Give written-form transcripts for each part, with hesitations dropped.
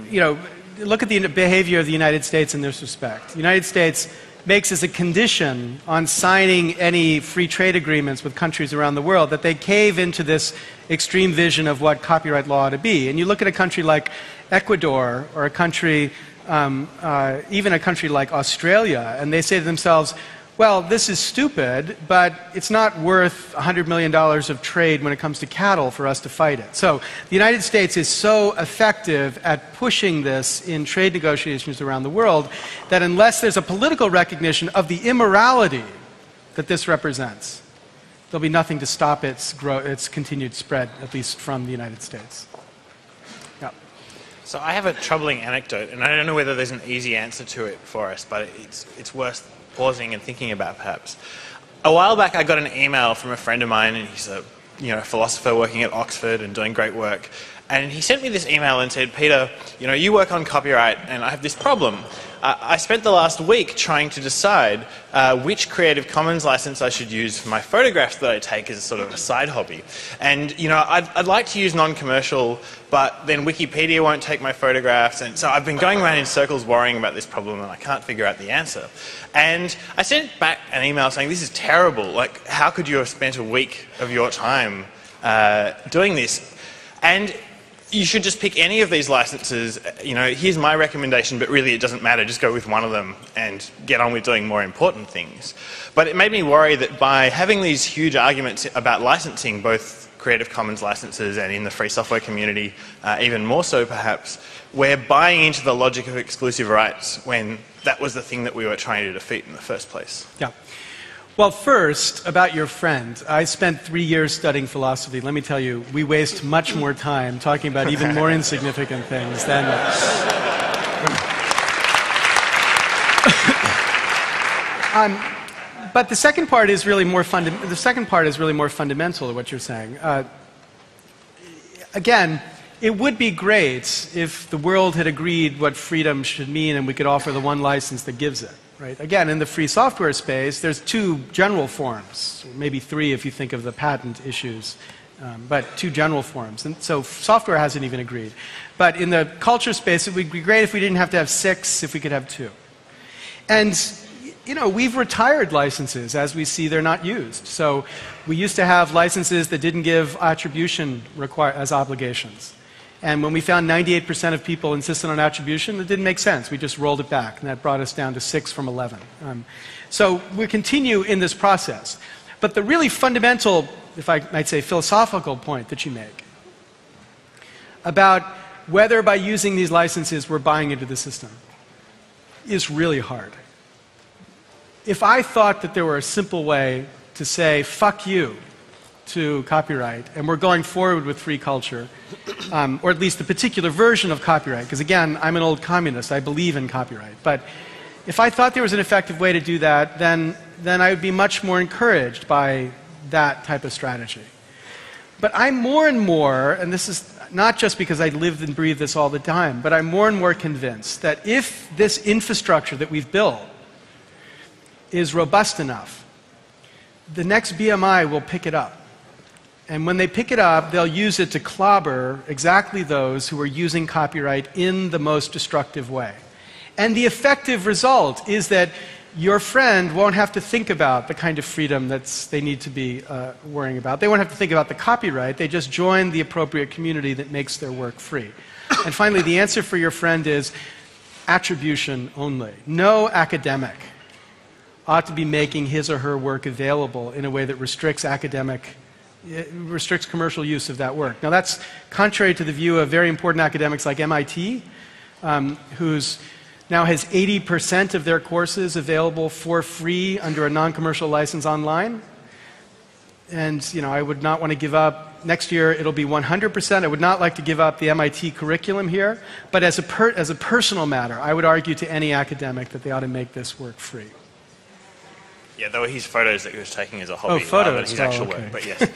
you know, look at the behavior of the United States in this respect. The United States makes as a condition on signing any free trade agreements with countries around the world that they cave into this extreme vision of what copyright law ought to be. And you look at a country like Ecuador or a country, even a country like Australia, and they say to themselves, well, this is stupid, but it's not worth $100 million of trade when it comes to cattle for us to fight it. So the United States is so effective at pushing this in trade negotiations around the world that unless there's a political recognition of the immorality that this represents, there'll be nothing to stop its continued spread, at least from the United States. Yeah. So I have a troubling anecdote, and I don't know whether there's an easy answer to it for us, but it's worth pausing and thinking about, perhaps. A while back, I got an email from a friend of mine, and he's a philosopher working at Oxford and doing great work. And he sent me this email and said, Peter, you work on copyright, and I have this problem. I spent the last week trying to decide which Creative Commons license I should use for my photographs that I take as a sort of a side hobby. And, I'd like to use non-commercial, but then Wikipedia won't take my photographs. And so I've been going around in circles worrying about this problem, and I can't figure out the answer. And I sent back an email saying, this is terrible. Like, how could you have spent a week of your time doing this? And you should just pick any of these licenses. Here's my recommendation, but really it doesn't matter. Just go with one of them and get on with doing more important things. But it made me worry that by having these huge arguments about licensing, both Creative Commons licenses and in the free software community, even more so perhaps, we're buying into the logic of exclusive rights when that was the thing that we were trying to defeat in the first place. Yeah. Well, first, about your friend. I spent 3 years studying philosophy. Let me tell you, we waste much more time talking about even more insignificant things than... But the second part is really more fundamental to what you're saying. Again, it would be great if the world had agreed what freedom should mean and we could offer the one license that gives it. Right? Again, in the free software space, there's two general forms, maybe three if you think of the patent issues, but two general forms. And so software hasn't even agreed. But in the culture space, it would be great if we didn't have to have 6, if we could have 2. And we've retired licenses. As we see, they're not used. So we used to have licenses that didn't give attribution as obligations. And when we found 98% of people insisted on attribution, it didn't make sense. We just rolled it back, and that brought us down to 6 from 11. So we continue in this process. But the really fundamental, if I might say, philosophical point that you make about whether by using these licenses we're buying into the system is really hard. If I thought that there were a simple way to say, fuck you to copyright, and we're going forward with free culture, or at least the particular version of copyright, because again, I'm an old communist, I believe in copyright, but if I thought there was an effective way to do that, then I would be much more encouraged by that type of strategy. But I'm more and more, and this is not just because I live and breathe this all the time, but I'm more and more convinced that if this infrastructure that we've built is robust enough, the next BMI will pick it up. And when they pick it up, they'll use it to clobber exactly those who are using copyright in the most destructive way. And the effective result is that your friend won't have to think about the kind of freedom that they need to be worrying about. They won't have to think about the copyright. They just join the appropriate community that makes their work free. And finally, the answer for your friend is attribution only. No academic ought to be making his or her work available in a way that restricts commercial use of that work. Now that's contrary to the view of very important academics like MIT, who's now has 80% of their courses available for free under a non-commercial license online. And I would not want to give up, next year it'll be 100%. I would not like to give up the MIT curriculum here, but as a personal matter, I would argue to any academic that they ought to make this work free. Yeah, there were his photos that he was taking as a hobby rather than his actual work, but yes.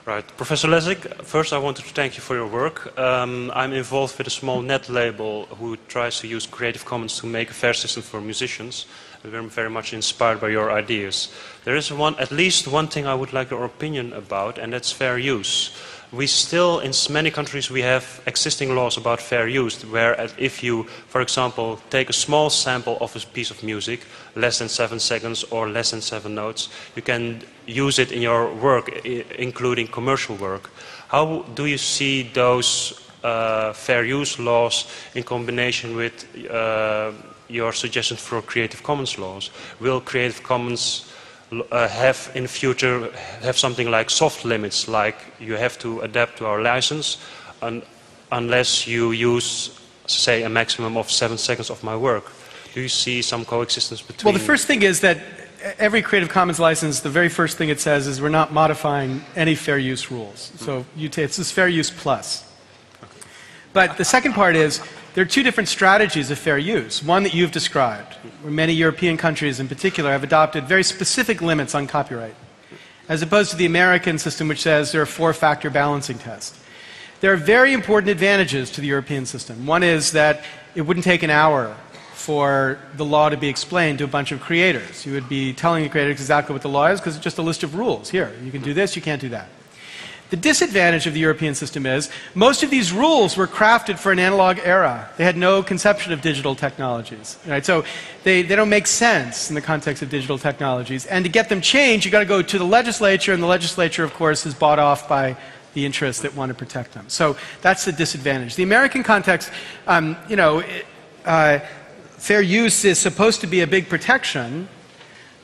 Right. Professor Lessig, first I wanted to thank you for your work. I'm involved with a small net label who tries to use Creative Commons to make a fair system for musicians. We're very much inspired by your ideas. There is at least one thing I would like your opinion about, and that's fair use. we still, in many countries, we have existing laws about fair use, where if you, for example, take a small sample of a piece of music, less than 7 seconds or less than 7 notes, you can use it in your work, including commercial work. How do you see those fair use laws in combination with your suggestion for Creative Commons laws? Will Creative Commons have in the future have something like soft limits, like you have to adapt to our license unless you use, say, a maximum of 7 seconds of my work? Do you see some coexistence between? Well, the first thing is that every Creative Commons license, the very first thing it says is we're not modifying any fair use rules. So it's this fair use plus. But the second part is there are two different strategies of fair use. One that you've described, where many European countries in particular have adopted very specific limits on copyright, as opposed to the American system, which says there are 4-factor balancing tests. There are very important advantages to the European system. One is that it wouldn't take an hour for the law to be explained to a bunch of creators. You would be telling the creators exactly what the law is because it's just a list of rules. Here, you can do this, you can't do that. The disadvantage of the European system is most of these rules were crafted for an analog era. They had no conception of digital technologies. Right? So they don't make sense in the context of digital technologies. And to get them changed, you've got to go to the legislature, and the legislature, of course, is bought off by the interests that want to protect them. So that's the disadvantage. The American context, fair use is supposed to be a big protection,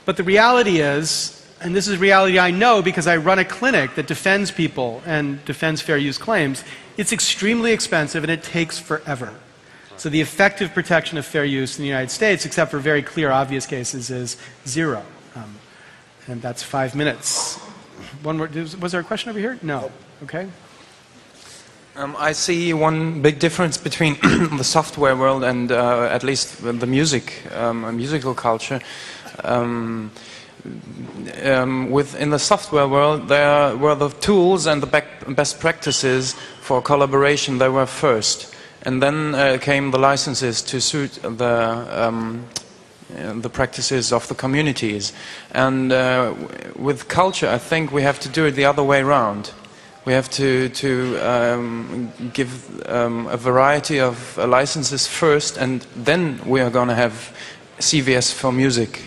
but the reality is, and this is a reality I know because I run a clinic that defends people and defends fair use claims, it's extremely expensive and it takes forever. So the effective protection of fair use in the United States, except for very clear, obvious cases, is 0. And that's 5 minutes. One more, was there a question over here? No. Okay. I see one big difference between the software world and at least the musical culture. In the software world, there were the tools and the best practices for collaboration. They were first, and then came the licenses to suit the practices of the communities. And with culture, I think we have to do it the other way around. We have to give a variety of licenses first, and then we are going to have CVS for music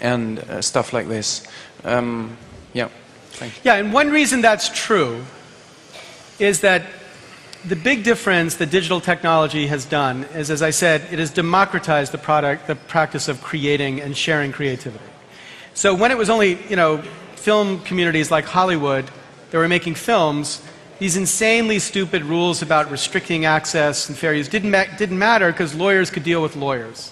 and stuff like this. Yeah, thank you. Yeah, and one reason that's true is that the big difference that digital technology has done is, as I said, it has democratized the practice of creating and sharing creativity. So when it was only, film communities like Hollywood that were making films, these insanely stupid rules about restricting access and fair use didn't matter because lawyers could deal with lawyers.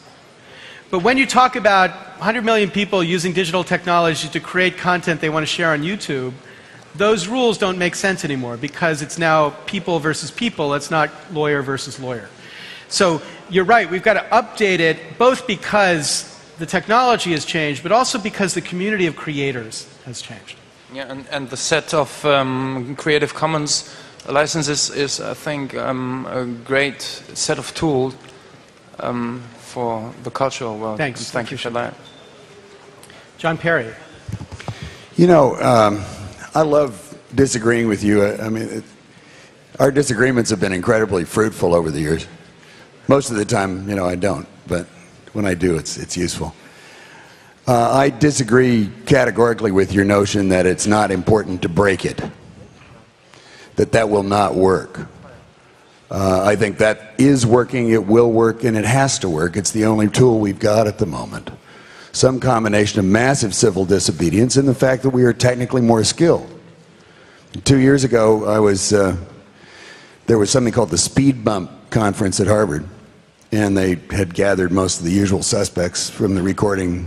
But when you talk about 100 million people using digital technology to create content they want to share on YouTube, those rules don't make sense anymore because it's now people versus people, it's not lawyer versus lawyer. So you're right, we've got to update it both because the technology has changed, but also because the community of creators has changed. Yeah, and the set of Creative Commons licenses is, I think, a great set of tools for the cultural world. Thanks. Thank you for that. John Perry. I love disagreeing with you. I mean, our disagreements have been incredibly fruitful over the years. Most of the time, I don't, but when I do, it's useful. I disagree categorically with your notion that it's not important to break it, that will not work. I think that is working, it will work, and it has to work. It's the only tool we've got at the moment. Some combination of massive civil disobedience and the fact that we are technically more skilled. 2 years ago, there was something called the Speed Bump Conference at Harvard, and they had gathered most of the usual suspects from the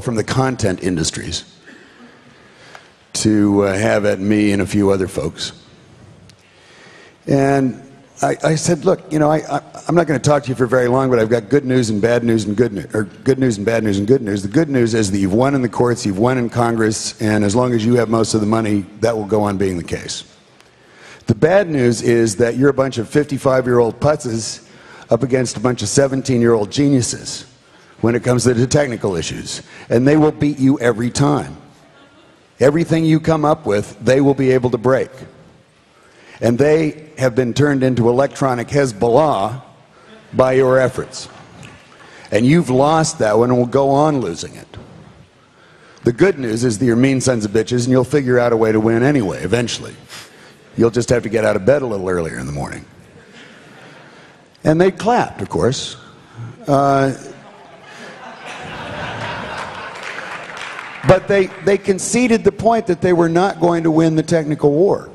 from the content industries to have at me and a few other folks. And I said, look, I'm not going to talk to you for very long, but I've got good news and bad news and good news, or good news and bad news and good news. The good news is that you've won in the courts, you've won in Congress, and as long as you have most of the money, that will go on being the case. The bad news is that you're a bunch of 55-year-old putzes up against a bunch of 17-year-old geniuses when it comes to the technical issues, and they will beat you every time. Everything you come up with, they will be able to break. And they have been turned into electronic Hezbollah by your efforts. And you've lost that one and will go on losing it. The good news is that you're mean sons of bitches and you'll figure out a way to win anyway, eventually. You'll just have to get out of bed a little earlier in the morning. And they clapped, of course. But they conceded the point that they were not going to win the technical war.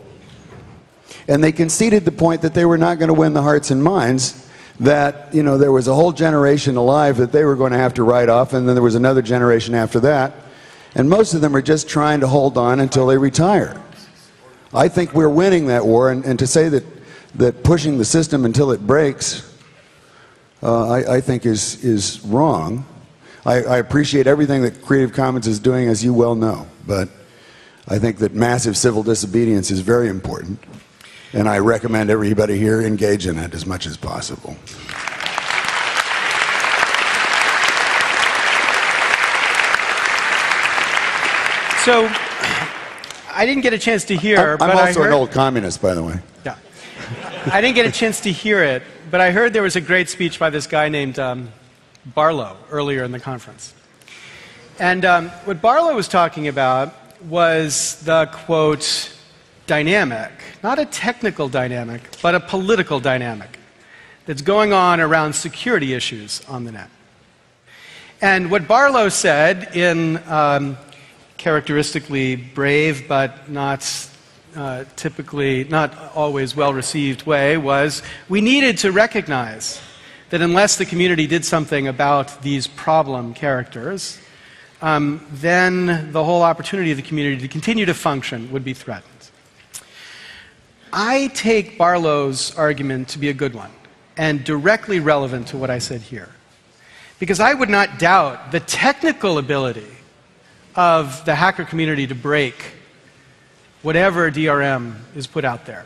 And they conceded the point that they were not going to win the hearts and minds, that, you know, there was a whole generation alive that they were going to have to write off, and then there was another generation after that. And most of them are just trying to hold on until they retire. I think we're winning that war, and to say that pushing the system until it breaks, I think is wrong. I appreciate everything that Creative Commons is doing, as you well know, but I think that massive civil disobedience is very important, and I recommend everybody here engage in it as much as possible. So, I didn't get a chance to hear, I'm but also I heard, an old communist, by the way. Yeah. I didn't get a chance to hear it, but I heard there was a great speech by this guy named Barlow earlier in the conference. And what Barlow was talking about was the, quote, dynamic, not a technical dynamic, but a political dynamic that's going on around security issues on the net. And what Barlow said in characteristically brave but not typically not always well-received way was we needed to recognize that unless the community did something about these problem characters, then the whole opportunity of the community to continue to function would be threatened. I take Barlow's argument to be a good one and directly relevant to what I said here, because I would not doubt the technical ability of the hacker community to break whatever DRM is put out there.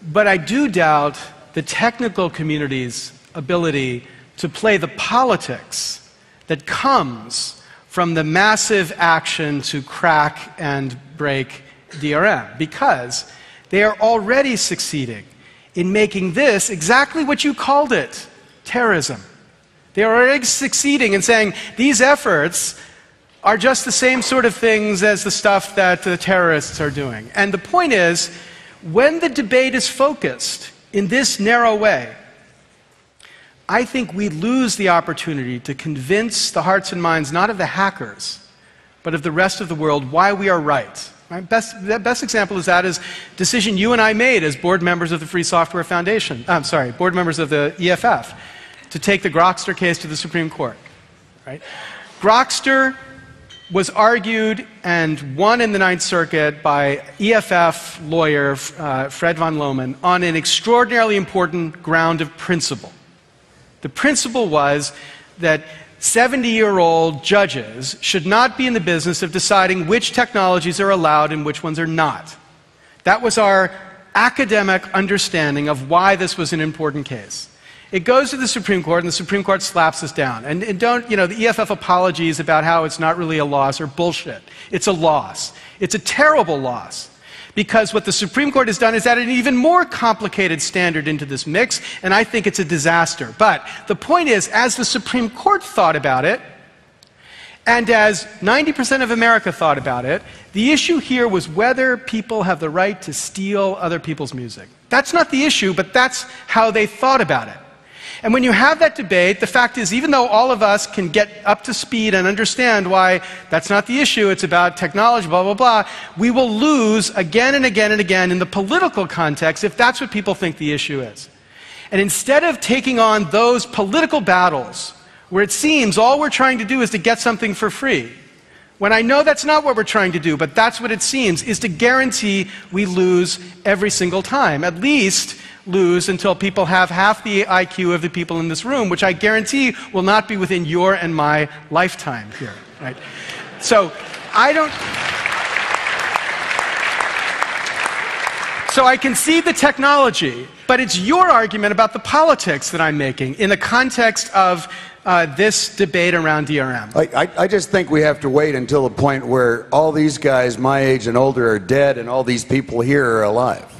But I do doubt the technical community's ability to play the politics that comes from the massive action to crack and break DRM, because they are already succeeding in making this exactly what you called it, terrorism. They are already succeeding in saying these efforts are just the same sort of things as the stuff that the terrorists are doing. And the point is, when the debate is focused in this narrow way, I think we lose the opportunity to convince the hearts and minds not of the hackers, but of the rest of the world why we are right. The best example of that is a decision you and I made as board members of the Free Software Foundation, board members of the EFF, to take the Grokster case to the Supreme Court. Right? Grokster was argued and won in the Ninth Circuit by EFF lawyer Fred von Lohman on an extraordinarily important ground of principle. The principle was that 70-year-old judges should not be in the business of deciding which technologies are allowed and which ones are not. That was our academic understanding of why this was an important case. It goes to the Supreme Court, and the Supreme Court slaps us down. And don't, you know, the EFF apologies about how it's not really a loss are bullshit. It's a loss. It's a terrible loss. Because what the Supreme Court has done is added an even more complicated standard into this mix, and I think it's a disaster. But the point is, as the Supreme Court thought about it, and as 90% of America thought about it, the issue here was whether people have the right to steal other people's music. That's not the issue, but that's how they thought about it. And when you have that debate, the fact is, even though all of us can get up to speed and understand why that's not the issue, it's about technology, blah, blah, blah, we will lose again and again and again in the political context if that's what people think the issue is. And instead of taking on those political battles where it seems all we're trying to do is to get something for free, when I know that's not what we're trying to do, but that's what it seems, is to guarantee we lose every single time, at least lose until people have half the IQ of the people in this room, which I guarantee will not be within your and my lifetime here. Right? So I concede the technology, but it's your argument about the politics that I'm making in the context of this debate around DRM. I just think we have to wait until the point where all these guys my age and older are dead and all these people here are alive.